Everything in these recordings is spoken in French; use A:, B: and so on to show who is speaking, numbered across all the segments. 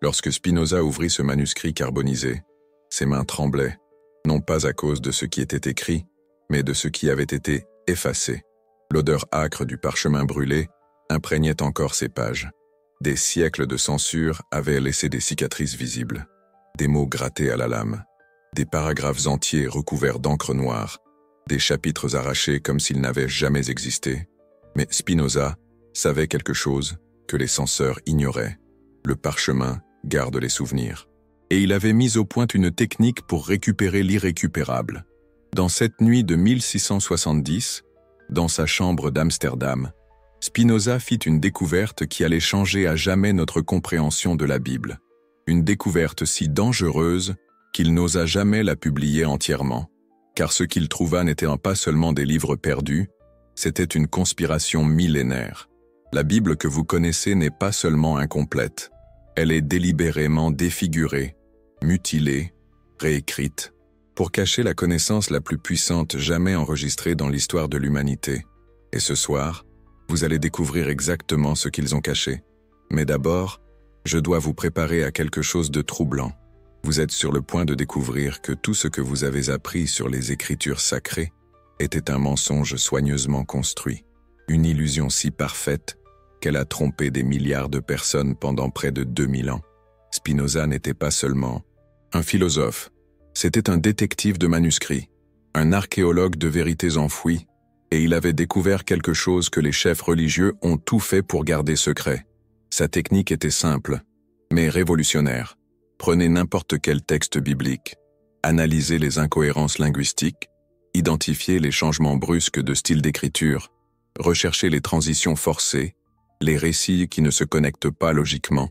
A: Lorsque Spinoza ouvrit ce manuscrit carbonisé, ses mains tremblaient, non pas à cause de ce qui était écrit, mais de ce qui avait été effacé. L'odeur âcre du parchemin brûlé imprégnait encore ces pages. Des siècles de censure avaient laissé des cicatrices visibles, des mots grattés à la lame, des paragraphes entiers recouverts d'encre noire, des chapitres arrachés comme s'ils n'avaient jamais existé. Mais Spinoza savait quelque chose que les censeurs ignoraient. Le parchemin garde les souvenirs. Et il avait mis au point une technique pour récupérer l'irrécupérable. Dans cette nuit de 1670, dans sa chambre d'Amsterdam, Spinoza fit une découverte qui allait changer à jamais notre compréhension de la Bible. Une découverte si dangereuse qu'il n'osa jamais la publier entièrement, car ce qu'il trouva n'était pas seulement des livres perdus, c'était une conspiration millénaire. La Bible que vous connaissez n'est pas seulement incomplète, elle est délibérément défigurée, mutilée, réécrite, pour cacher la connaissance la plus puissante jamais enregistrée dans l'histoire de l'humanité. Et ce soir, vous allez découvrir exactement ce qu'ils ont caché. Mais d'abord, je dois vous préparer à quelque chose de troublant. Vous êtes sur le point de découvrir que tout ce que vous avez appris sur les Écritures sacrées était un mensonge soigneusement construit, une illusion si parfaite qu'elle a trompé des milliards de personnes pendant près de 2000 ans. Spinoza n'était pas seulement un philosophe, c'était un détective de manuscrits, un archéologue de vérités enfouies, et il avait découvert quelque chose que les chefs religieux ont tout fait pour garder secret. Sa technique était simple, mais révolutionnaire. Prenez n'importe quel texte biblique, analysez les incohérences linguistiques, identifiez les changements brusques de style d'écriture, recherchez les transitions forcées, les récits qui ne se connectent pas logiquement.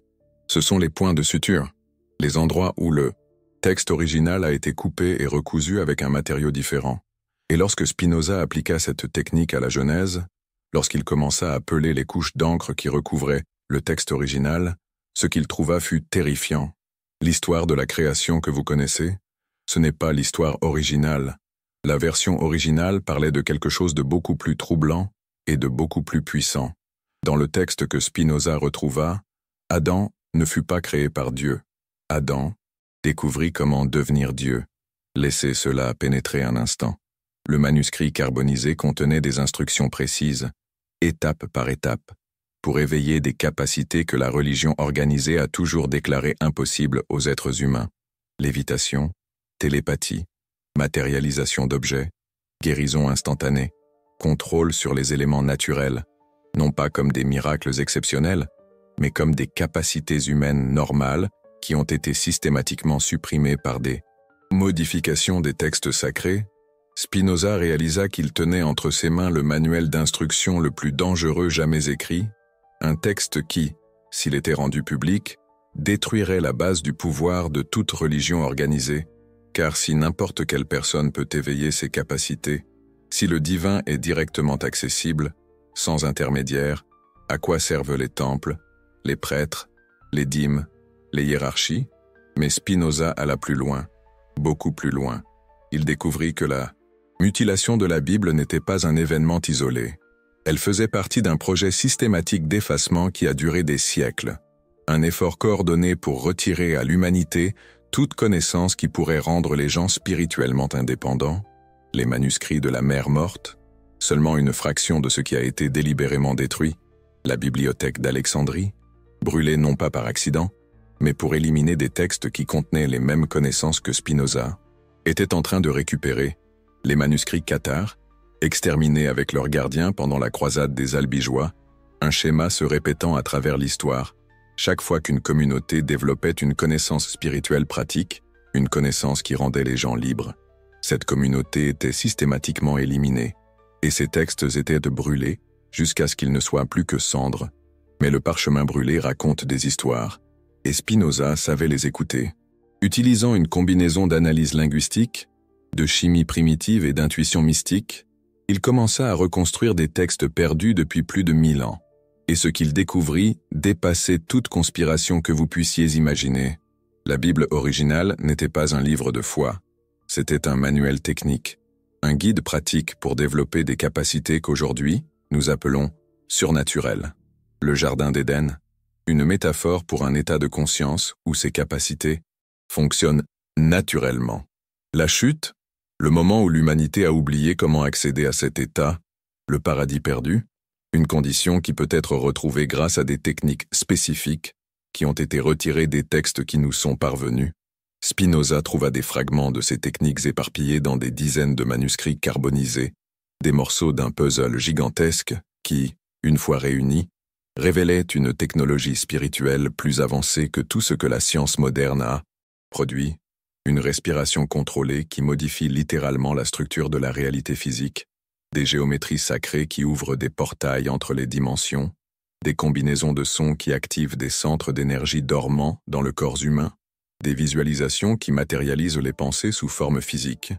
A: Ce sont les points de suture, les endroits où le texte original a été coupé et recousu avec un matériau différent. Et lorsque Spinoza appliqua cette technique à la Genèse, lorsqu'il commença à peler les couches d'encre qui recouvraient le texte original, ce qu'il trouva fut terrifiant. L'histoire de la création que vous connaissez, ce n'est pas l'histoire originale. La version originale parlait de quelque chose de beaucoup plus troublant et de beaucoup plus puissant. Dans le texte que Spinoza retrouva, Adam ne fut pas créé par Dieu. Adam découvrit comment devenir Dieu. Laissez cela pénétrer un instant. Le manuscrit carbonisé contenait des instructions précises, étape par étape, pour éveiller des capacités que la religion organisée a toujours déclarées impossibles aux êtres humains. Lévitation, télépathie, matérialisation d'objets, guérison instantanée, contrôle sur les éléments naturels, non pas comme des miracles exceptionnels, mais comme des capacités humaines normales qui ont été systématiquement supprimées par des modifications des textes sacrés. Spinoza réalisa qu'il tenait entre ses mains le manuel d'instruction le plus dangereux jamais écrit, un texte qui, s'il était rendu public, détruirait la base du pouvoir de toute religion organisée, car si n'importe quelle personne peut éveiller ses capacités, si le divin est directement accessible, sans intermédiaire, à quoi servent les temples, les prêtres, les dîmes, les hiérarchies? Mais Spinoza alla plus loin, beaucoup plus loin. Il découvrit que la mutilation de la Bible n'était pas un événement isolé. Elle faisait partie d'un projet systématique d'effacement qui a duré des siècles. Un effort coordonné pour retirer à l'humanité toute connaissance qui pourrait rendre les gens spirituellement indépendants. Les manuscrits de la mer morte, seulement une fraction de ce qui a été délibérément détruit. La bibliothèque d'Alexandrie, brûlée non pas par accident, mais pour éliminer des textes qui contenaient les mêmes connaissances que Spinoza, était en train de récupérer les manuscrits cathares, exterminés avec leurs gardiens pendant la croisade des Albigeois, un schéma se répétant à travers l'histoire, chaque fois qu'une communauté développait une connaissance spirituelle pratique, une connaissance qui rendait les gens libres. Cette communauté était systématiquement éliminée, et ces textes étaient brûlés jusqu'à ce qu'ils ne soient plus que cendres. Mais le parchemin brûlé raconte des histoires, et Spinoza savait les écouter. Utilisant une combinaison d'analyse linguistique, de chimie primitive et d'intuition mystique, il commença à reconstruire des textes perdus depuis plus de 1000 ans. Et ce qu'il découvrit dépassait toute conspiration que vous puissiez imaginer. La Bible originale n'était pas un livre de foi, c'était un manuel technique, un guide pratique pour développer des capacités qu'aujourd'hui, nous appelons surnaturelles. Le Jardin d'Éden, une métaphore pour un état de conscience où ses capacités fonctionnent naturellement. La chute, le moment où l'humanité a oublié comment accéder à cet état, le paradis perdu, une condition qui peut être retrouvée grâce à des techniques spécifiques qui ont été retirées des textes qui nous sont parvenus. Spinoza trouva des fragments de ces techniques éparpillés dans des dizaines de manuscrits carbonisés, des morceaux d'un puzzle gigantesque qui, une fois réunis, révélait une technologie spirituelle plus avancée que tout ce que la science moderne a produit, une respiration contrôlée qui modifie littéralement la structure de la réalité physique, des géométries sacrées qui ouvrent des portails entre les dimensions, des combinaisons de sons qui activent des centres d'énergie dormants dans le corps humain, des visualisations qui matérialisent les pensées sous forme physique.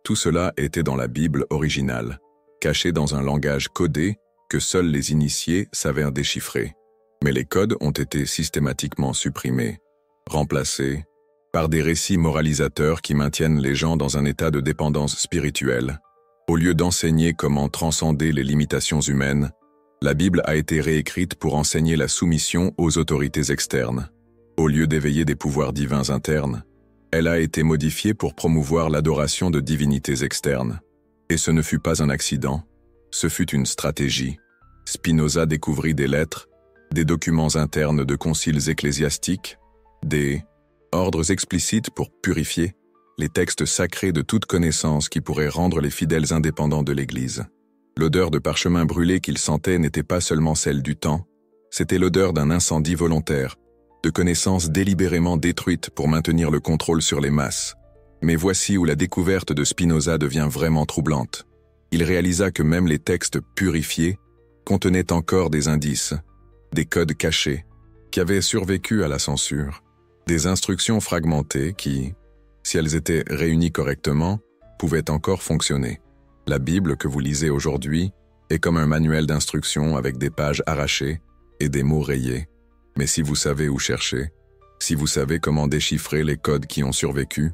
A: Tout cela était dans la Bible originale, caché dans un langage codé que seuls les initiés savaient déchiffrer. Mais les codes ont été systématiquement supprimés, remplacés par des récits moralisateurs qui maintiennent les gens dans un état de dépendance spirituelle. Au lieu d'enseigner comment transcender les limitations humaines, la Bible a été réécrite pour enseigner la soumission aux autorités externes. Au lieu d'éveiller des pouvoirs divins internes, elle a été modifiée pour promouvoir l'adoration de divinités externes. Et ce ne fut pas un accident, ce fut une stratégie. Spinoza découvrit des lettres, des documents internes de conciles ecclésiastiques, des ordres explicites pour purifier les textes sacrés de toute connaissance qui pourrait rendre les fidèles indépendants de l'Église. L'odeur de parchemin brûlé qu'il sentait n'était pas seulement celle du temps, c'était l'odeur d'un incendie volontaire, de connaissances délibérément détruites pour maintenir le contrôle sur les masses. Mais voici où la découverte de Spinoza devient vraiment troublante. Il réalisa que même les textes purifiés contenaient encore des indices, des codes cachés, qui avaient survécu à la censure, des instructions fragmentées qui, si elles étaient réunies correctement, pouvaient encore fonctionner. La Bible que vous lisez aujourd'hui est comme un manuel d'instructions avec des pages arrachées et des mots rayés. Mais si vous savez où chercher, si vous savez comment déchiffrer les codes qui ont survécu,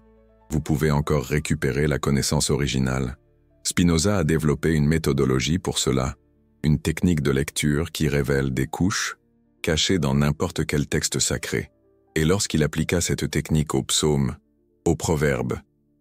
A: vous pouvez encore récupérer la connaissance originale. Spinoza a développé une méthodologie pour cela, une technique de lecture qui révèle des couches cachées dans n'importe quel texte sacré. Et lorsqu'il appliqua cette technique aux psaumes, aux proverbes,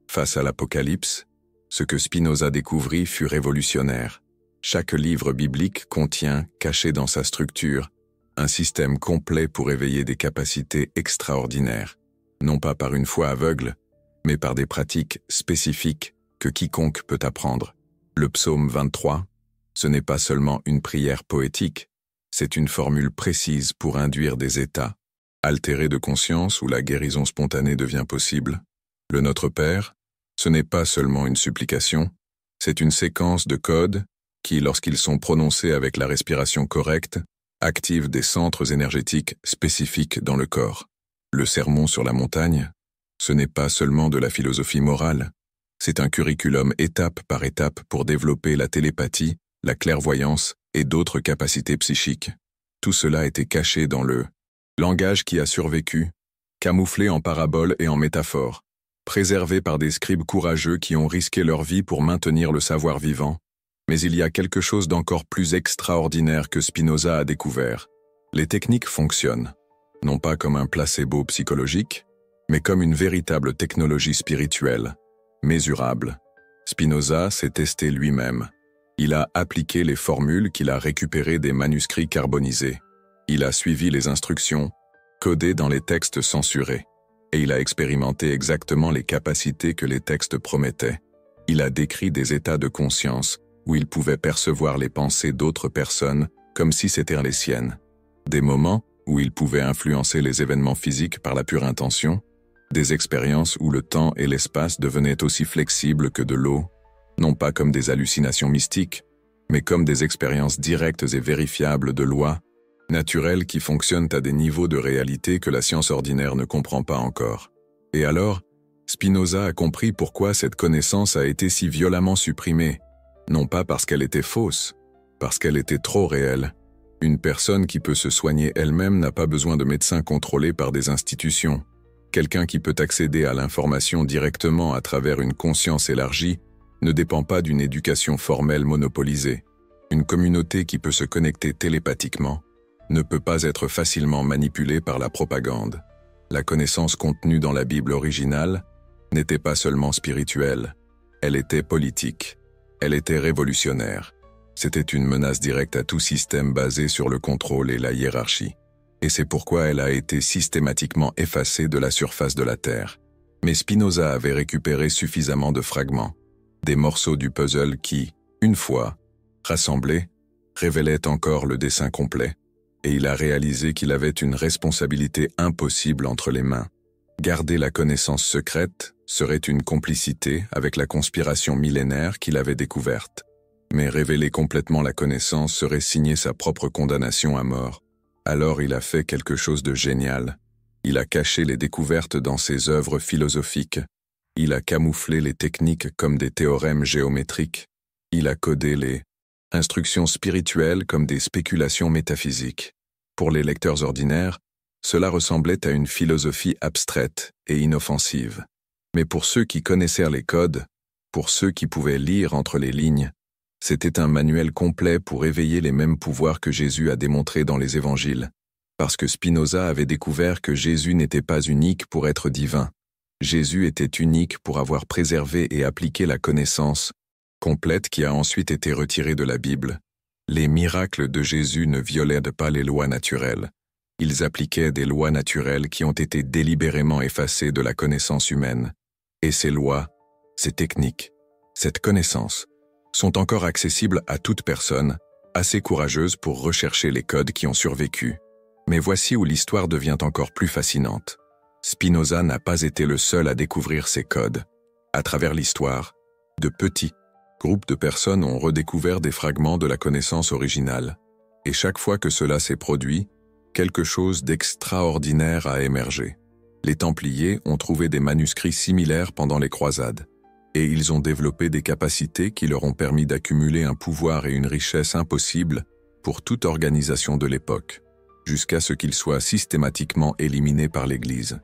A: face à l'Apocalypse, ce que Spinoza découvrit fut révolutionnaire. Chaque livre biblique contient, caché dans sa structure, un système complet pour éveiller des capacités extraordinaires, non pas par une foi aveugle, mais par des pratiques spécifiques que quiconque peut apprendre. Le psaume 23, ce n'est pas seulement une prière poétique, c'est une formule précise pour induire des états altérés de conscience où la guérison spontanée devient possible. Le Notre Père, ce n'est pas seulement une supplication, c'est une séquence de codes qui, lorsqu'ils sont prononcés avec la respiration correcte, activent des centres énergétiques spécifiques dans le corps. Le sermon sur la montagne, ce n'est pas seulement de la philosophie morale, c'est un curriculum étape par étape pour développer la télépathie, la clairvoyance et d'autres capacités psychiques. Tout cela était caché dans le langage qui a survécu, camouflé en paraboles et en métaphores, préservé par des scribes courageux qui ont risqué leur vie pour maintenir le savoir vivant. Mais il y a quelque chose d'encore plus extraordinaire que Spinoza a découvert. Les techniques fonctionnent, non pas comme un placebo psychologique, mais comme une véritable technologie spirituelle, mesurable. Spinoza s'est testé lui-même. Il a appliqué les formules qu'il a récupérées des manuscrits carbonisés. Il a suivi les instructions, codées dans les textes censurés. Et il a expérimenté exactement les capacités que les textes promettaient. Il a décrit des états de conscience où il pouvait percevoir les pensées d'autres personnes comme si c'étaient les siennes. Des moments où il pouvait influencer les événements physiques par la pure intention, des expériences où le temps et l'espace devenaient aussi flexibles que de l'eau, non pas comme des hallucinations mystiques, mais comme des expériences directes et vérifiables de lois naturelles qui fonctionnent à des niveaux de réalité que la science ordinaire ne comprend pas encore. Et alors, Spinoza a compris pourquoi cette connaissance a été si violemment supprimée, non pas parce qu'elle était fausse, parce qu'elle était trop réelle. Une personne qui peut se soigner elle-même n'a pas besoin de médecins contrôlés par des institutions. Quelqu'un qui peut accéder à l'information directement à travers une conscience élargie ne dépend pas d'une éducation formelle monopolisée. Une communauté qui peut se connecter télépathiquement ne peut pas être facilement manipulée par la propagande. La connaissance contenue dans la Bible originale n'était pas seulement spirituelle, elle était politique, elle était révolutionnaire. C'était une menace directe à tout système basé sur le contrôle et la hiérarchie. Et c'est pourquoi elle a été systématiquement effacée de la surface de la Terre. Mais Spinoza avait récupéré suffisamment de fragments, des morceaux du puzzle qui, une fois rassemblés, révélaient encore le dessin complet, et il a réalisé qu'il avait une responsabilité impossible entre les mains. Garder la connaissance secrète serait une complicité avec la conspiration millénaire qu'il avait découverte. Mais révéler complètement la connaissance serait signer sa propre condamnation à mort. Alors il a fait quelque chose de génial. Il a caché les découvertes dans ses œuvres philosophiques. Il a camouflé les techniques comme des théorèmes géométriques. Il a codé les instructions spirituelles comme des spéculations métaphysiques. Pour les lecteurs ordinaires, cela ressemblait à une philosophie abstraite et inoffensive. Mais pour ceux qui connaissaient les codes, pour ceux qui pouvaient lire entre les lignes, c'était un manuel complet pour éveiller les mêmes pouvoirs que Jésus a démontrés dans les évangiles. Parce que Spinoza avait découvert que Jésus n'était pas unique pour être divin. Jésus était unique pour avoir préservé et appliqué la connaissance complète qui a ensuite été retirée de la Bible. Les miracles de Jésus ne violaient pas les lois naturelles. Ils appliquaient des lois naturelles qui ont été délibérément effacées de la connaissance humaine. Et ces lois, ces techniques, cette connaissance, sont encore accessibles à toute personne, assez courageuse pour rechercher les codes qui ont survécu. Mais voici où l'histoire devient encore plus fascinante. Spinoza n'a pas été le seul à découvrir ces codes. À travers l'histoire, de petits groupes de personnes ont redécouvert des fragments de la connaissance originale. Et chaque fois que cela s'est produit, quelque chose d'extraordinaire a émergé. Les Templiers ont trouvé des manuscrits similaires pendant les croisades. Et ils ont développé des capacités qui leur ont permis d'accumuler un pouvoir et une richesse impossibles pour toute organisation de l'époque, jusqu'à ce qu'ils soient systématiquement éliminés par l'Église.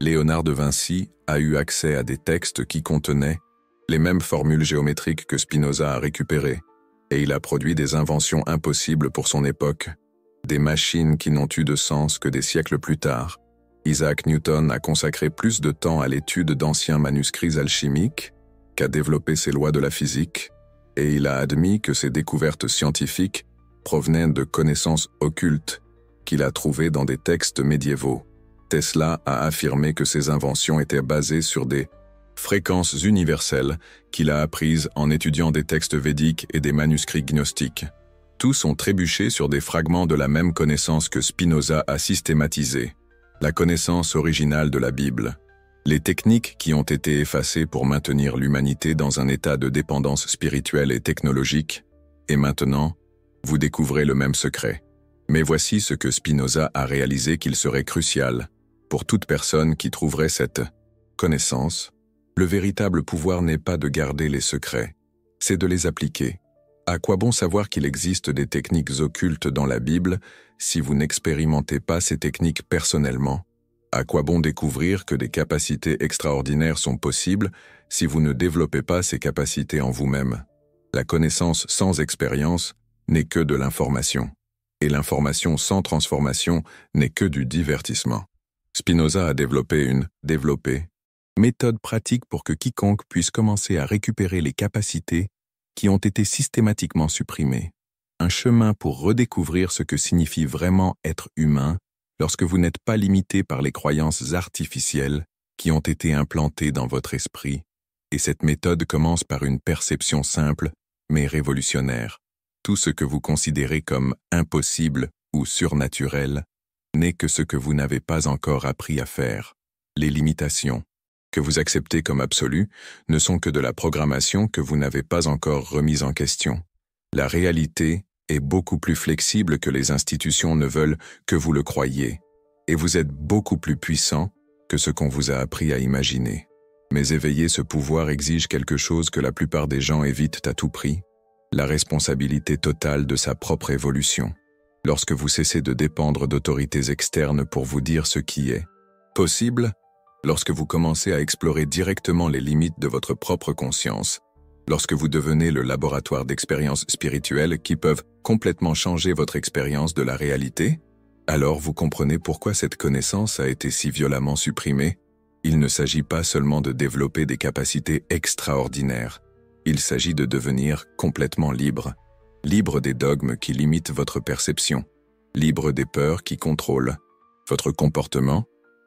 A: Léonard de Vinci a eu accès à des textes qui contenaient les mêmes formules géométriques que Spinoza a récupérées, et il a produit des inventions impossibles pour son époque, des machines qui n'ont eu de sens que des siècles plus tard. Isaac Newton a consacré plus de temps à l'étude d'anciens manuscrits alchimiques qu'à développer ses lois de la physique, et il a admis que ses découvertes scientifiques provenaient de connaissances occultes qu'il a trouvées dans des textes médiévaux. Tesla a affirmé que ses inventions étaient basées sur des fréquences universelles qu'il a apprises en étudiant des textes védiques et des manuscrits gnostiques. Tous ont trébuché sur des fragments de la même connaissance que Spinoza a systématisée, la connaissance originale de la Bible. Les techniques qui ont été effacées pour maintenir l'humanité dans un état de dépendance spirituelle et technologique, et maintenant, vous découvrez le même secret. Mais voici ce que Spinoza a réalisé qu'il serait crucial pour toute personne qui trouverait cette connaissance. Le véritable pouvoir n'est pas de garder les secrets, c'est de les appliquer. À quoi bon savoir qu'il existe des techniques occultes dans la Bible si vous n'expérimentez pas ces techniques personnellement? À quoi bon découvrir que des capacités extraordinaires sont possibles si vous ne développez pas ces capacités en vous-même? La connaissance sans expérience n'est que de l'information, et l'information sans transformation n'est que du divertissement. Spinoza a développé une méthode pratique pour que quiconque puisse commencer à récupérer les capacités qui ont été systématiquement supprimées. Un chemin pour redécouvrir ce que signifie vraiment être humain lorsque vous n'êtes pas limité par les croyances artificielles qui ont été implantées dans votre esprit. Et cette méthode commence par une perception simple, mais révolutionnaire. Tout ce que vous considérez comme impossible ou surnaturel n'est que ce que vous n'avez pas encore appris à faire. Les limitations que vous acceptez comme absolues ne sont que de la programmation que vous n'avez pas encore remise en question. La réalité est beaucoup plus flexible que les institutions ne veulent que vous le croyiez, et vous êtes beaucoup plus puissant que ce qu'on vous a appris à imaginer. Mais éveiller ce pouvoir exige quelque chose que la plupart des gens évitent à tout prix, la responsabilité totale de sa propre évolution. Lorsque vous cessez de dépendre d'autorités externes pour vous dire ce qui est possible, lorsque vous commencez à explorer directement les limites de votre propre conscience, lorsque vous devenez le laboratoire d'expériences spirituelles qui peuvent complètement changer votre expérience de la réalité, Alors vous comprenez pourquoi cette connaissance a été si violemment supprimée. Il ne s'agit pas seulement de développer des capacités extraordinaires, il s'agit de devenir complètement libre. Libre des dogmes qui limitent votre perception, libre des peurs qui contrôlent votre comportement,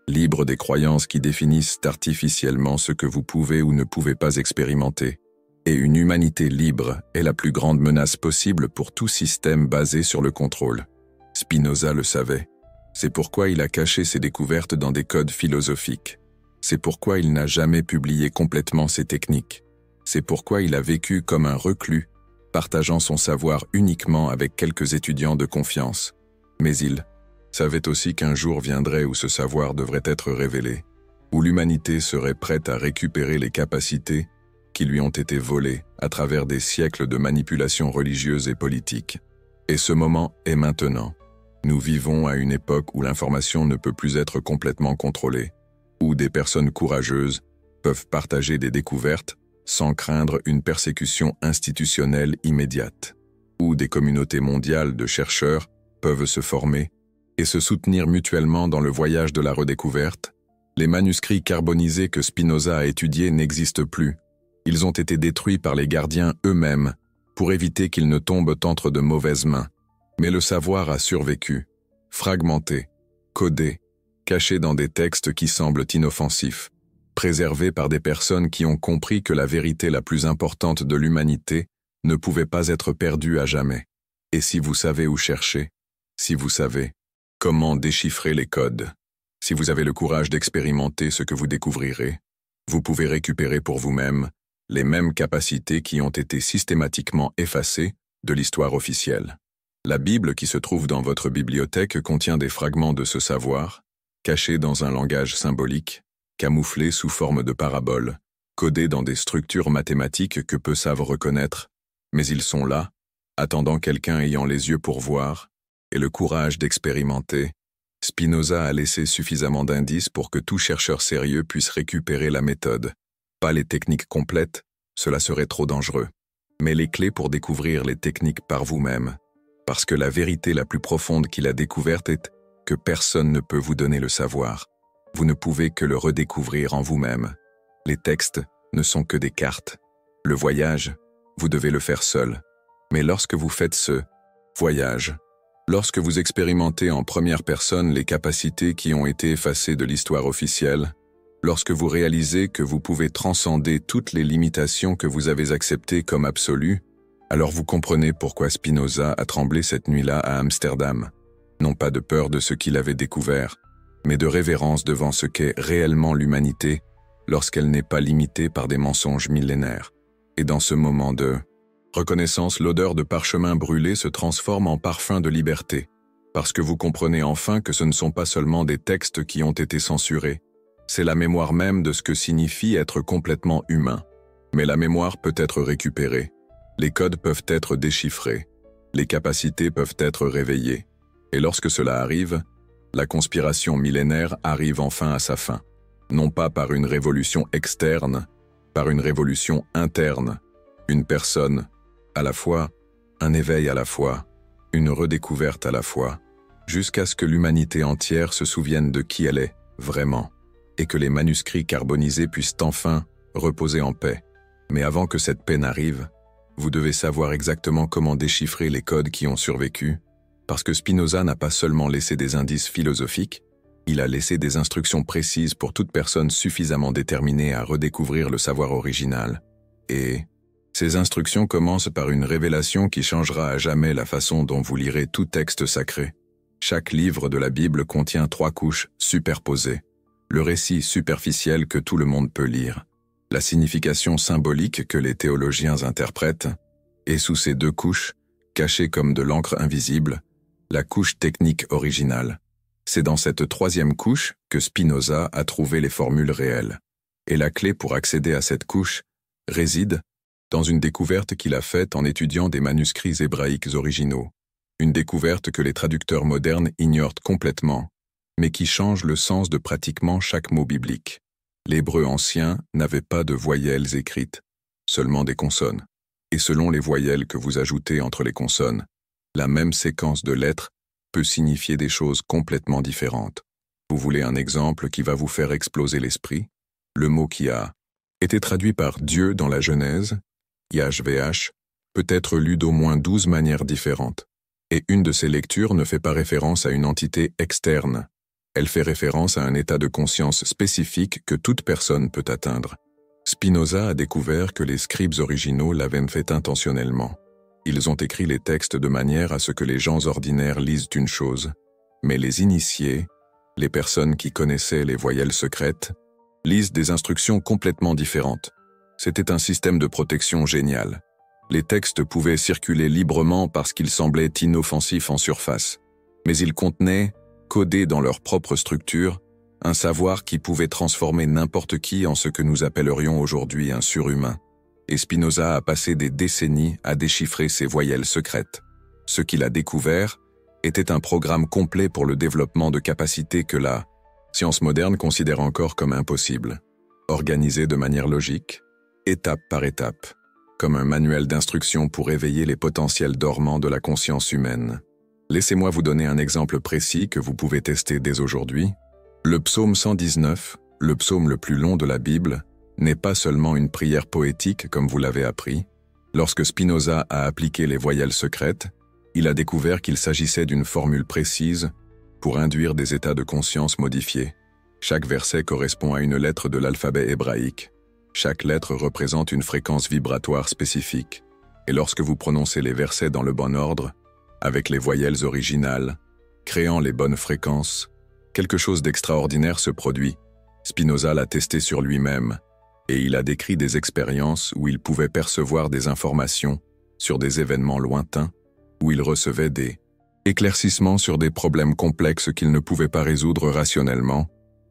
A: libre des croyances qui définissent artificiellement ce que vous pouvez ou ne pouvez pas expérimenter. Et une humanité libre est la plus grande menace possible pour tout système basé sur le contrôle. Spinoza le savait. C'est pourquoi il a caché ses découvertes dans des codes philosophiques. C'est pourquoi il n'a jamais publié complètement ses techniques. C'est pourquoi il a vécu comme un reclus, partageant son savoir uniquement avec quelques étudiants de confiance. Mais il savait aussi qu'un jour viendrait où ce savoir devrait être révélé, où l'humanité serait prête à récupérer les capacités qui lui ont été volées à travers des siècles de manipulations religieuses et politiques. Et ce moment est maintenant. Nous vivons à une époque où l'information ne peut plus être complètement contrôlée, où des personnes courageuses peuvent partager des découvertes sans craindre une persécution institutionnelle immédiate, où des communautés mondiales de chercheurs peuvent se former et se soutenir mutuellement dans le voyage de la redécouverte. Les manuscrits carbonisés que Spinoza a étudiés n'existent plus. Ils ont été détruits par les gardiens eux-mêmes pour éviter qu'ils ne tombent entre de mauvaises mains. Mais le savoir a survécu, fragmenté, codé, caché dans des textes qui semblent inoffensifs, préservé par des personnes qui ont compris que la vérité la plus importante de l'humanité ne pouvait pas être perdue à jamais. Et si vous savez où chercher, si vous savez comment déchiffrer les codes, si vous avez le courage d'expérimenter ce que vous découvrirez, vous pouvez récupérer pour vous-même les mêmes capacités qui ont été systématiquement effacées de l'histoire officielle. La Bible qui se trouve dans votre bibliothèque contient des fragments de ce savoir, cachés dans un langage symbolique, camouflés sous forme de paraboles, codés dans des structures mathématiques que peu savent reconnaître, mais ils sont là, attendant quelqu'un ayant les yeux pour voir et le courage d'expérimenter. Spinoza a laissé suffisamment d'indices pour que tout chercheur sérieux puisse récupérer la méthode. Pas les techniques complètes, cela serait trop dangereux, mais les clés pour découvrir les techniques par vous-même. Parce que la vérité la plus profonde qu'il a découverte est que personne ne peut vous donner le savoir. Vous ne pouvez que le redécouvrir en vous-même. Les textes ne sont que des cartes. Le voyage, vous devez le faire seul. Mais lorsque vous faites ce voyage, lorsque vous expérimentez en première personne les capacités qui ont été effacées de l'histoire officielle, lorsque vous réalisez que vous pouvez transcender toutes les limitations que vous avez acceptées comme absolues, alors vous comprenez pourquoi Spinoza a tremblé cette nuit-là à Amsterdam. Non pas de peur de ce qu'il avait découvert, mais de révérence devant ce qu'est réellement l'humanité lorsqu'elle n'est pas limitée par des mensonges millénaires. Et dans ce moment de reconnaissance, l'odeur de parchemin brûlé se transforme en parfum de liberté, parce que vous comprenez enfin que ce ne sont pas seulement des textes qui ont été censurés, c'est la mémoire même de ce que signifie être complètement humain. Mais la mémoire peut être récupérée. Les codes peuvent être déchiffrés, les capacités peuvent être réveillées. Et lorsque cela arrive, la conspiration millénaire arrive enfin à sa fin. Non pas par une révolution externe, par une révolution interne. Une personne, à la fois, un éveil à la fois, une redécouverte à la fois, jusqu'à ce que l'humanité entière se souvienne de qui elle est, vraiment, et que les manuscrits carbonisés puissent enfin reposer en paix. Mais avant que cette paix n'arrive, vous devez savoir exactement comment déchiffrer les codes qui ont survécu, parce que Spinoza n'a pas seulement laissé des indices philosophiques, il a laissé des instructions précises pour toute personne suffisamment déterminée à redécouvrir le savoir original. Et ces instructions commencent par une révélation qui changera à jamais la façon dont vous lirez tout texte sacré. Chaque livre de la Bible contient 3 couches superposées. Le récit superficiel que tout le monde peut lire, la signification symbolique que les théologiens interprètent, et sous ces 2 couches, cachées comme de l'encre invisible, la couche technique originale. C'est dans cette 3e couche que Spinoza a trouvé les formules réelles. Et la clé pour accéder à cette couche réside dans une découverte qu'il a faite en étudiant des manuscrits hébraïques originaux. Une découverte que les traducteurs modernes ignorent complètement, mais qui change le sens de pratiquement chaque mot biblique. L'hébreu ancien n'avait pas de voyelles écrites, seulement des consonnes. Et selon les voyelles que vous ajoutez entre les consonnes, la même séquence de lettres peut signifier des choses complètement différentes. Vous voulez un exemple qui va vous faire exploser l'esprit? Le mot qui a été traduit par Dieu dans la Genèse, YHVH, peut être lu d'au moins 12 manières différentes. Et une de ces lectures ne fait pas référence à une entité externe. Elle fait référence à un état de conscience spécifique que toute personne peut atteindre. Spinoza a découvert que les scribes originaux l'avaient fait intentionnellement. Ils ont écrit les textes de manière à ce que les gens ordinaires lisent une chose, mais les initiés, les personnes qui connaissaient les voyelles secrètes, lisent des instructions complètement différentes. C'était un système de protection génial. Les textes pouvaient circuler librement parce qu'ils semblaient inoffensifs en surface, mais ils contenaient, codés dans leur propre structure, un savoir qui pouvait transformer n'importe qui en ce que nous appellerions aujourd'hui un surhumain. Et Spinoza a passé des décennies à déchiffrer ces voyelles secrètes. Ce qu'il a découvert était un programme complet pour le développement de capacités que la science moderne considère encore comme impossibles, organisées de manière logique, étape par étape, comme un manuel d'instruction pour éveiller les potentiels dormants de la conscience humaine. Laissez-moi vous donner un exemple précis que vous pouvez tester dès aujourd'hui. Le psaume 119, le psaume le plus long de la Bible, n'est pas seulement une prière poétique comme vous l'avez appris. Lorsque Spinoza a appliqué les voyelles secrètes, il a découvert qu'il s'agissait d'une formule précise pour induire des états de conscience modifiés. Chaque verset correspond à une lettre de l'alphabet hébraïque. Chaque lettre représente une fréquence vibratoire spécifique. Et lorsque vous prononcez les versets dans le bon ordre, avec les voyelles originales, créant les bonnes fréquences, quelque chose d'extraordinaire se produit. Spinoza l'a testé sur lui-même, et il a décrit des expériences où il pouvait percevoir des informations sur des événements lointains, où il recevait des éclaircissements sur des problèmes complexes qu'il ne pouvait pas résoudre rationnellement,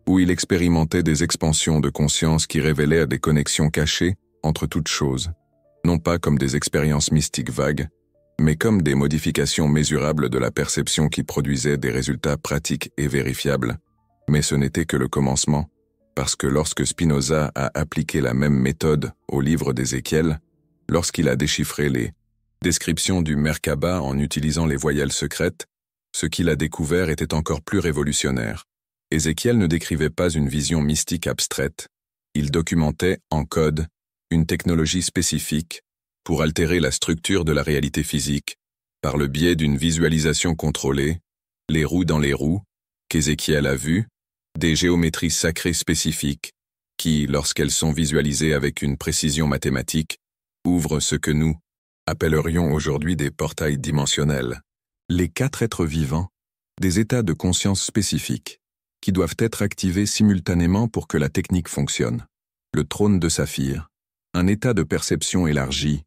A: où il expérimentait des expansions de conscience qui révélaient des connexions cachées entre toutes choses, non pas comme des expériences mystiques vagues, mais comme des modifications mesurables de la perception qui produisaient des résultats pratiques et vérifiables. Mais ce n'était que le commencement, parce que lorsque Spinoza a appliqué la même méthode au livre d'Ézéchiel, lorsqu'il a déchiffré les descriptions du Merkaba en utilisant les voyelles secrètes, ce qu'il a découvert était encore plus révolutionnaire. Ézéchiel ne décrivait pas une vision mystique abstraite, il documentait en code une technologie spécifique pour altérer la structure de la réalité physique, par le biais d'une visualisation contrôlée, les roues dans les roues, qu'Ézéchiel a vues, des géométries sacrées spécifiques, qui, lorsqu'elles sont visualisées avec une précision mathématique, ouvrent ce que nous appellerions aujourd'hui des portails dimensionnels. Les 4 êtres vivants, des états de conscience spécifiques, qui doivent être activés simultanément pour que la technique fonctionne. Le trône de saphir, un état de perception élargi,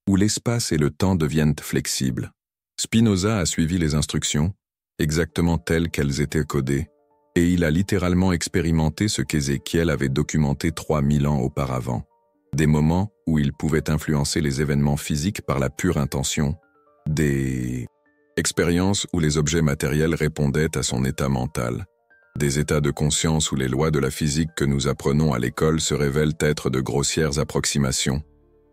A: où l'espace et le temps deviennent flexibles. Spinoza a suivi les instructions, exactement telles qu'elles étaient codées, et il a littéralement expérimenté ce qu'Ézéchiel avait documenté 3000 ans auparavant, des moments où il pouvait influencer les événements physiques par la pure intention, des expériences où les objets matériels répondaient à son état mental, des états de conscience où les lois de la physique que nous apprenons à l'école se révèlent être de grossières approximations,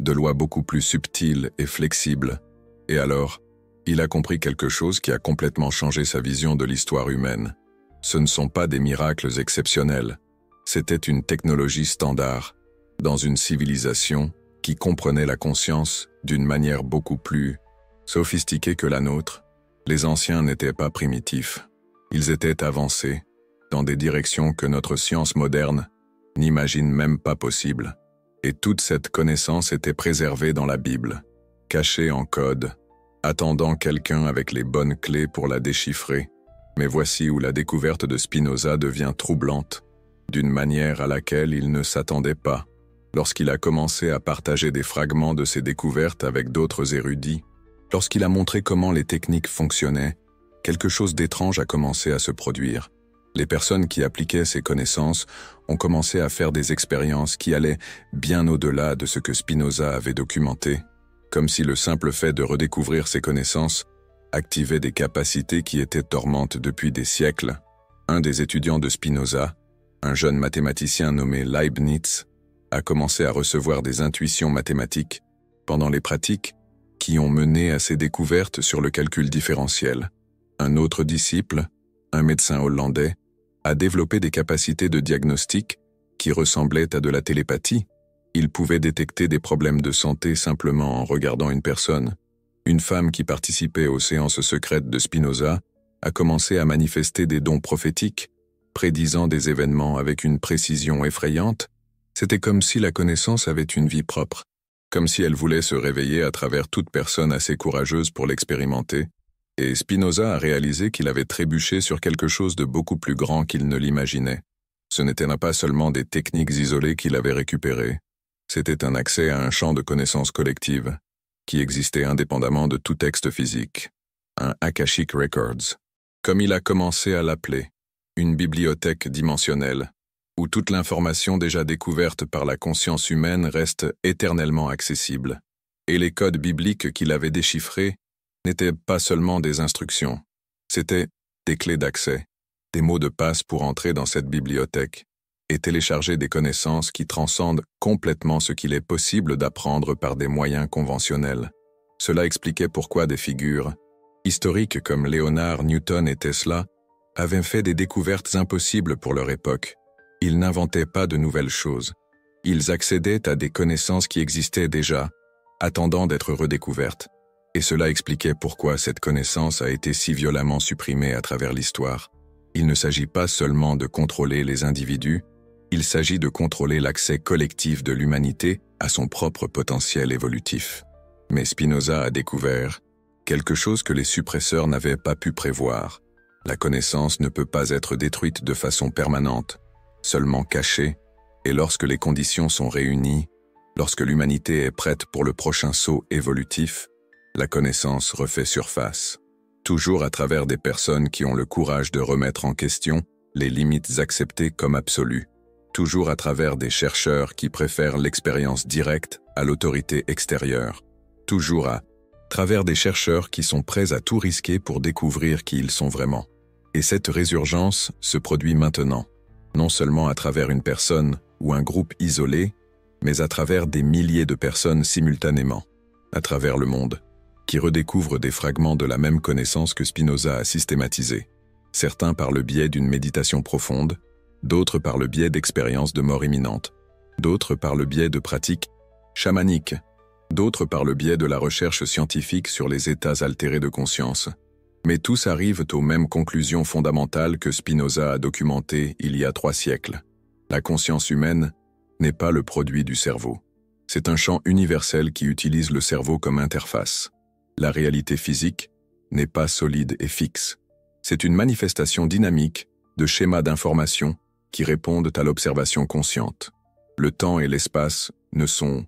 A: de lois beaucoup plus subtiles et flexibles. Et alors, il a compris quelque chose qui a complètement changé sa vision de l'histoire humaine. Ce ne sont pas des miracles exceptionnels, c'était une technologie standard, dans une civilisation qui comprenait la conscience d'une manière beaucoup plus sophistiquée que la nôtre. Les anciens n'étaient pas primitifs, ils étaient avancés, dans des directions que notre science moderne n'imagine même pas possibles. Et toute cette connaissance était préservée dans la Bible, cachée en code, attendant quelqu'un avec les bonnes clés pour la déchiffrer. Mais voici où la découverte de Spinoza devient troublante, d'une manière à laquelle il ne s'attendait pas. Lorsqu'il a commencé à partager des fragments de ses découvertes avec d'autres érudits, lorsqu'il a montré comment les techniques fonctionnaient, quelque chose d'étrange a commencé à se produire. Les personnes qui appliquaient ces connaissances ont commencé à faire des expériences qui allaient bien au-delà de ce que Spinoza avait documenté, comme si le simple fait de redécouvrir ces connaissances activait des capacités qui étaient dormantes depuis des siècles. Un des étudiants de Spinoza, un jeune mathématicien nommé Leibniz, a commencé à recevoir des intuitions mathématiques pendant les pratiques qui ont mené à ses découvertes sur le calcul différentiel. Un autre disciple, un médecin hollandais, a développé des capacités de diagnostic qui ressemblaient à de la télépathie. Il pouvait détecter des problèmes de santé simplement en regardant une personne. Une femme qui participait aux séances secrètes de Spinoza a commencé à manifester des dons prophétiques, prédisant des événements avec une précision effrayante. C'était comme si la connaissance avait une vie propre, comme si elle voulait se réveiller à travers toute personne assez courageuse pour l'expérimenter, et Spinoza a réalisé qu'il avait trébuché sur quelque chose de beaucoup plus grand qu'il ne l'imaginait. Ce n'étaient pas seulement des techniques isolées qu'il avait récupérées, c'était un accès à un champ de connaissances collectives qui existait indépendamment de tout texte physique, un Akashic Records, comme il a commencé à l'appeler, une bibliothèque dimensionnelle, où toute l'information déjà découverte par la conscience humaine reste éternellement accessible. Et les codes bibliques qu'il avait déchiffrés n'étaient pas seulement des instructions, c'étaient des clés d'accès, des mots de passe pour entrer dans cette bibliothèque et télécharger des connaissances qui transcendent complètement ce qu'il est possible d'apprendre par des moyens conventionnels. Cela expliquait pourquoi des figures historiques comme Léonard, Newton et Tesla avaient fait des découvertes impossibles pour leur époque. Ils n'inventaient pas de nouvelles choses. Ils accédaient à des connaissances qui existaient déjà, attendant d'être redécouvertes. Et cela expliquait pourquoi cette connaissance a été si violemment supprimée à travers l'histoire. Il ne s'agit pas seulement de contrôler les individus, il s'agit de contrôler l'accès collectif de l'humanité à son propre potentiel évolutif. Mais Spinoza a découvert quelque chose que les suppresseurs n'avaient pas pu prévoir. La connaissance ne peut pas être détruite de façon permanente, seulement cachée, et lorsque les conditions sont réunies, lorsque l'humanité est prête pour le prochain saut évolutif, la connaissance refait surface. Toujours à travers des personnes qui ont le courage de remettre en question les limites acceptées comme absolues. Toujours à travers des chercheurs qui préfèrent l'expérience directe à l'autorité extérieure. Toujours à travers des chercheurs qui sont prêts à tout risquer pour découvrir qui ils sont vraiment. Et cette résurgence se produit maintenant, non seulement à travers une personne ou un groupe isolé, mais à travers des milliers de personnes simultanément, à travers le monde, qui redécouvrent des fragments de la même connaissance que Spinoza a systématisée, certains par le biais d'une méditation profonde, d'autres par le biais d'expériences de mort imminente, d'autres par le biais de pratiques chamaniques, d'autres par le biais de la recherche scientifique sur les états altérés de conscience. Mais tous arrivent aux mêmes conclusions fondamentales que Spinoza a documentées il y a 3 siècles. La conscience humaine n'est pas le produit du cerveau. C'est un champ universel qui utilise le cerveau comme interface. La réalité physique n'est pas solide et fixe. C'est une manifestation dynamique de schémas d'information qui répondent à l'observation consciente. Le temps et l'espace ne sont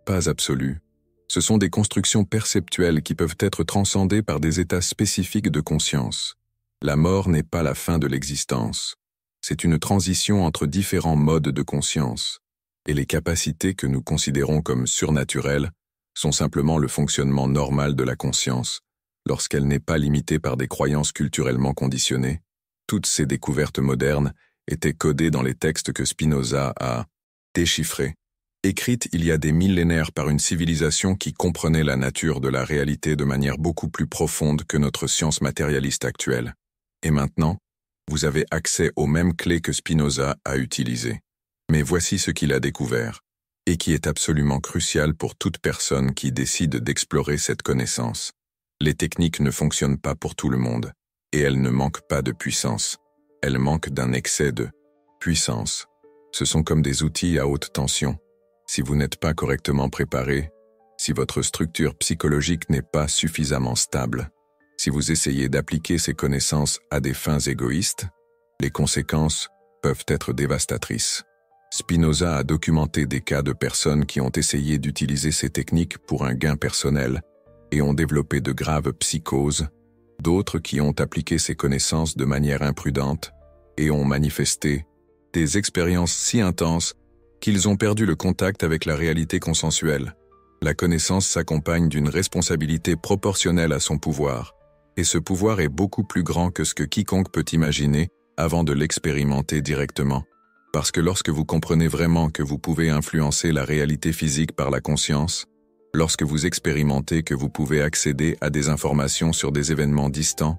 A: pas absolus. Ce sont des constructions perceptuelles qui peuvent être transcendées par des états spécifiques de conscience. La mort n'est pas la fin de l'existence. C'est une transition entre différents modes de conscience. Et les capacités que nous considérons comme surnaturelles sont simplement le fonctionnement normal de la conscience, lorsqu'elle n'est pas limitée par des croyances culturellement conditionnées. Toutes ces découvertes modernes étaient codées dans les textes que Spinoza a déchiffrés, écrites il y a des millénaires par une civilisation qui comprenait la nature de la réalité de manière beaucoup plus profonde que notre science matérialiste actuelle. Et maintenant, vous avez accès aux mêmes clés que Spinoza a utilisées. Mais voici ce qu'il a découvert, et qui est absolument crucial pour toute personne qui décide d'explorer cette connaissance. Les techniques ne fonctionnent pas pour tout le monde, et elles ne manquent pas de puissance. Elles manquent d'un excès de puissance. Ce sont comme des outils à haute tension. Si vous n'êtes pas correctement préparé, si votre structure psychologique n'est pas suffisamment stable, si vous essayez d'appliquer ces connaissances à des fins égoïstes, les conséquences peuvent être dévastatrices. Spinoza a documenté des cas de personnes qui ont essayé d'utiliser ces techniques pour un gain personnel et ont développé de graves psychoses, d'autres qui ont appliqué ces connaissances de manière imprudente et ont manifesté des expériences si intenses qu'ils ont perdu le contact avec la réalité consensuelle. La connaissance s'accompagne d'une responsabilité proportionnelle à son pouvoir, et ce pouvoir est beaucoup plus grand que ce que quiconque peut imaginer avant de l'expérimenter directement. Parce que lorsque vous comprenez vraiment que vous pouvez influencer la réalité physique par la conscience, lorsque vous expérimentez que vous pouvez accéder à des informations sur des événements distants,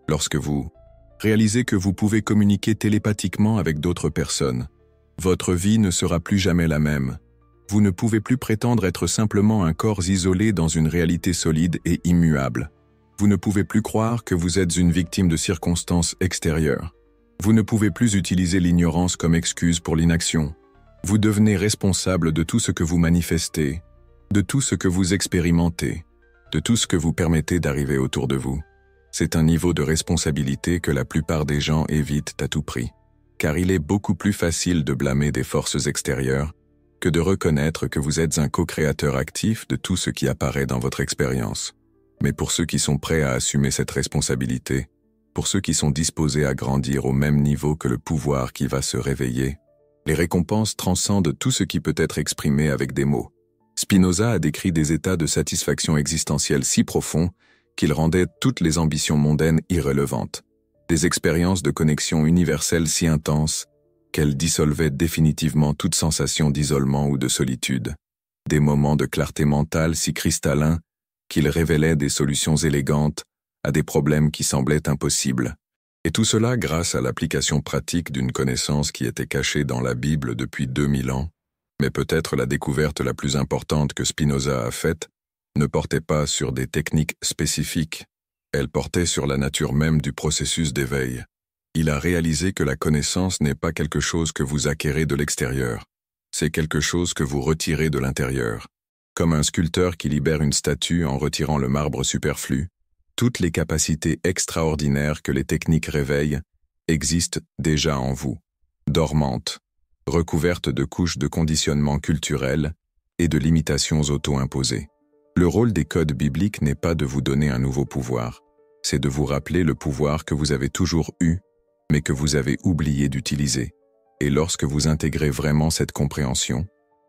A: Lorsque vous réalisez que vous pouvez communiquer télépathiquement avec d'autres personnes, votre vie ne sera plus jamais la même. Vous ne pouvez plus prétendre être simplement un corps isolé dans une réalité solide et immuable. Vous ne pouvez plus croire que vous êtes une victime de circonstances extérieures. Vous ne pouvez plus utiliser l'ignorance comme excuse pour l'inaction. Vous devenez responsable de tout ce que vous manifestez, de tout ce que vous expérimentez, de tout ce que vous permettez d'arriver autour de vous. C'est un niveau de responsabilité que la plupart des gens évitent à tout prix, car il est beaucoup plus facile de blâmer des forces extérieures que de reconnaître que vous êtes un co-créateur actif de tout ce qui apparaît dans votre expérience. Mais pour ceux qui sont prêts à assumer cette responsabilité, pour ceux qui sont disposés à grandir au même niveau que le pouvoir qui va se réveiller, les récompenses transcendent tout ce qui peut être exprimé avec des mots. Spinoza a décrit des états de satisfaction existentielle si profonds qu'ils rendaient toutes les ambitions mondaines irrélevantes, des expériences de connexion universelle si intenses qu'elles dissolvaient définitivement toute sensation d'isolement ou de solitude, des moments de clarté mentale si cristallins qu'ils révélaient des solutions élégantes à des problèmes qui semblaient impossibles. Et tout cela grâce à l'application pratique d'une connaissance qui était cachée dans la Bible depuis 2000 ans, mais peut-être la découverte la plus importante que Spinoza a faite ne portait pas sur des techniques spécifiques, elle portait sur la nature même du processus d'éveil. Il a réalisé que la connaissance n'est pas quelque chose que vous acquérez de l'extérieur, c'est quelque chose que vous retirez de l'intérieur. Comme un sculpteur qui libère une statue en retirant le marbre superflu, toutes les capacités extraordinaires que les techniques réveillent existent déjà en vous, dormantes, recouvertes de couches de conditionnement culturel et de limitations auto-imposées. Le rôle des codes bibliques n'est pas de vous donner un nouveau pouvoir, c'est de vous rappeler le pouvoir que vous avez toujours eu, mais que vous avez oublié d'utiliser. Et lorsque vous intégrez vraiment cette compréhension,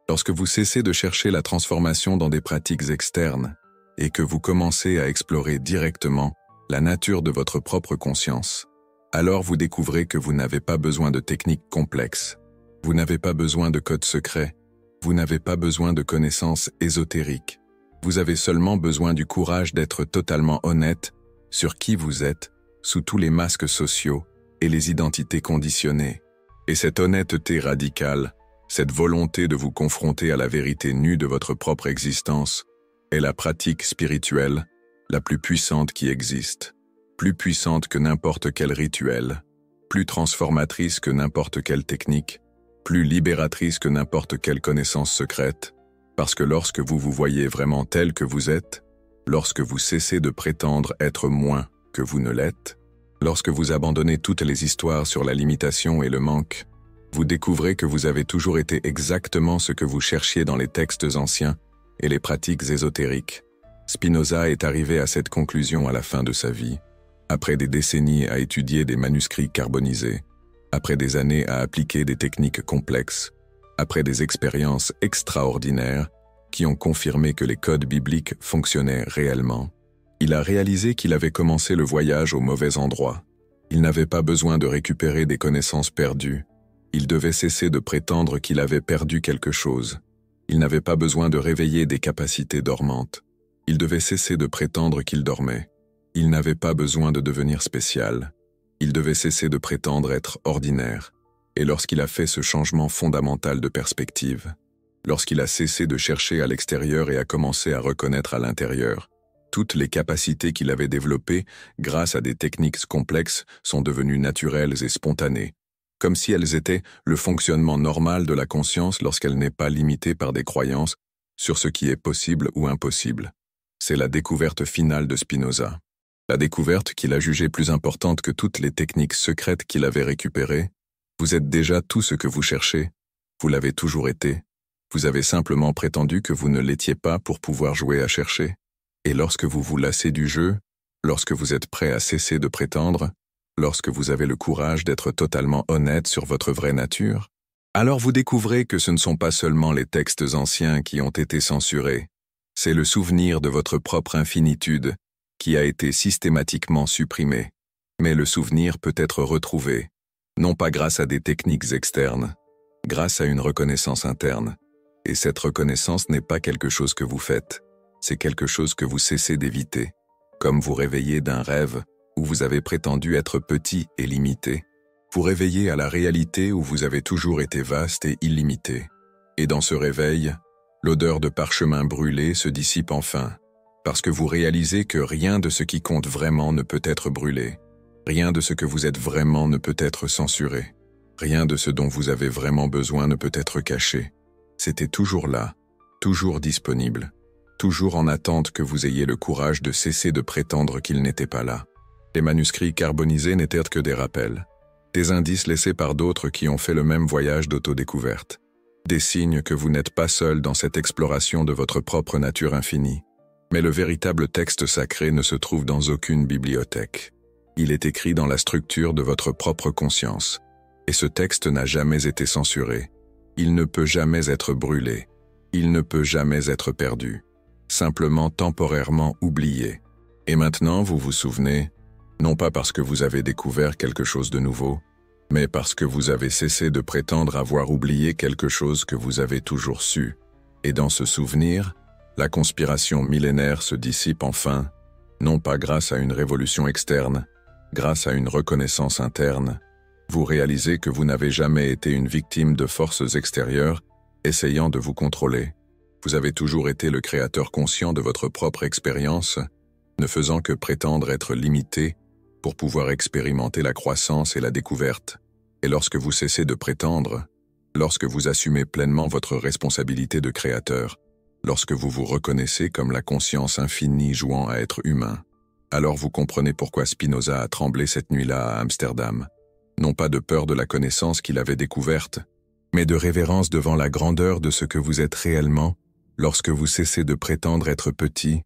A: lorsque vous cessez de chercher la transformation dans des pratiques externes, et que vous commencez à explorer directement la nature de votre propre conscience, alors vous découvrez que vous n'avez pas besoin de techniques complexes, vous n'avez pas besoin de codes secrets, vous n'avez pas besoin de connaissances ésotériques, vous avez seulement besoin du courage d'être totalement honnête sur qui vous êtes, sous tous les masques sociaux et les identités conditionnées. Et cette honnêteté radicale, cette volonté de vous confronter à la vérité nue de votre propre existence, est la pratique spirituelle la plus puissante qui existe, plus puissante que n'importe quel rituel, plus transformatrice que n'importe quelle technique, plus libératrice que n'importe quelle connaissance secrète, parce que lorsque vous vous voyez vraiment tel que vous êtes, lorsque vous cessez de prétendre être moins que vous ne l'êtes, lorsque vous abandonnez toutes les histoires sur la limitation et le manque, vous découvrez que vous avez toujours été exactement ce que vous cherchiez dans les textes anciens et les pratiques ésotériques. Spinoza est arrivé à cette conclusion à la fin de sa vie, après des décennies à étudier des manuscrits carbonisés, après des années à appliquer des techniques complexes, après des expériences extraordinaires qui ont confirmé que les codes bibliques fonctionnaient réellement. Il a réalisé qu'il avait commencé le voyage au mauvais endroit. Il n'avait pas besoin de récupérer des connaissances perdues. Il devait cesser de prétendre qu'il avait perdu quelque chose. Il n'avait pas besoin de réveiller des capacités dormantes. Il devait cesser de prétendre qu'il dormait. Il n'avait pas besoin de devenir spécial. Il devait cesser de prétendre être ordinaire. Et lorsqu'il a fait ce changement fondamental de perspective, lorsqu'il a cessé de chercher à l'extérieur et a commencé à reconnaître à l'intérieur, toutes les capacités qu'il avait développées grâce à des techniques complexes sont devenues naturelles et spontanées, comme si elles étaient le fonctionnement normal de la conscience lorsqu'elle n'est pas limitée par des croyances sur ce qui est possible ou impossible. C'est la découverte finale de Spinoza. La découverte qu'il a jugée plus importante que toutes les techniques secrètes qu'il avait récupérées. Vous êtes déjà tout ce que vous cherchez, vous l'avez toujours été. Vous avez simplement prétendu que vous ne l'étiez pas pour pouvoir jouer à chercher. Et lorsque vous vous lassez du jeu, lorsque vous êtes prêt à cesser de prétendre, lorsque vous avez le courage d'être totalement honnête sur votre vraie nature, alors vous découvrez que ce ne sont pas seulement les textes anciens qui ont été censurés, c'est le souvenir de votre propre infinitude qui a été systématiquement supprimé. Mais le souvenir peut être retrouvé, non pas grâce à des techniques externes, grâce à une reconnaissance interne. Et cette reconnaissance n'est pas quelque chose que vous faites, c'est quelque chose que vous cessez d'éviter. Comme vous réveillez d'un rêve, où vous avez prétendu être petit et limité, vous réveillez à la réalité où vous avez toujours été vaste et illimité. Et dans ce réveil, l'odeur de parchemin brûlé se dissipe enfin, parce que vous réalisez que rien de ce qui compte vraiment ne peut être brûlé, rien de ce que vous êtes vraiment ne peut être censuré, rien de ce dont vous avez vraiment besoin ne peut être caché. C'était toujours là, toujours disponible, toujours en attente que vous ayez le courage de cesser de prétendre qu'il n'était pas là. Les manuscrits carbonisés n'étaient que des rappels, des indices laissés par d'autres qui ont fait le même voyage d'autodécouverte, des signes que vous n'êtes pas seul dans cette exploration de votre propre nature infinie. Mais le véritable texte sacré ne se trouve dans aucune bibliothèque. Il est écrit dans la structure de votre propre conscience. Et ce texte n'a jamais été censuré. Il ne peut jamais être brûlé. Il ne peut jamais être perdu. Simplement temporairement oublié. Et maintenant, vous vous souvenez, non pas parce que vous avez découvert quelque chose de nouveau, mais parce que vous avez cessé de prétendre avoir oublié quelque chose que vous avez toujours su. Et dans ce souvenir, la conspiration millénaire se dissipe enfin, non pas grâce à une révolution externe, grâce à une reconnaissance interne. Vous réalisez que vous n'avez jamais été une victime de forces extérieures essayant de vous contrôler. Vous avez toujours été le créateur conscient de votre propre expérience, ne faisant que prétendre être limité pour pouvoir expérimenter la croissance et la découverte. Et lorsque vous cessez de prétendre, lorsque vous assumez pleinement votre responsabilité de créateur, lorsque vous vous reconnaissez comme la conscience infinie jouant à être humain, alors vous comprenez pourquoi Spinoza a tremblé cette nuit-là à Amsterdam. Non pas de peur de la connaissance qu'il avait découverte, mais de révérence devant la grandeur de ce que vous êtes réellement lorsque vous cessez de prétendre être petit,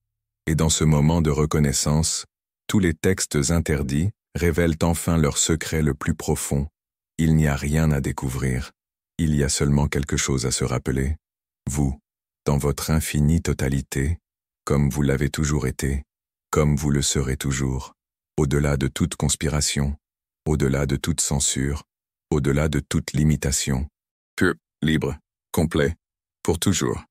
A: et dans ce moment de reconnaissance, tous les textes interdits révèlent enfin leur secret le plus profond. Il n'y a rien à découvrir, il y a seulement quelque chose à se rappeler. Vous, dans votre infinie totalité, comme vous l'avez toujours été, comme vous le serez toujours, au-delà de toute conspiration, au-delà de toute censure, au-delà de toute limitation, pur, libre, complet, pour toujours.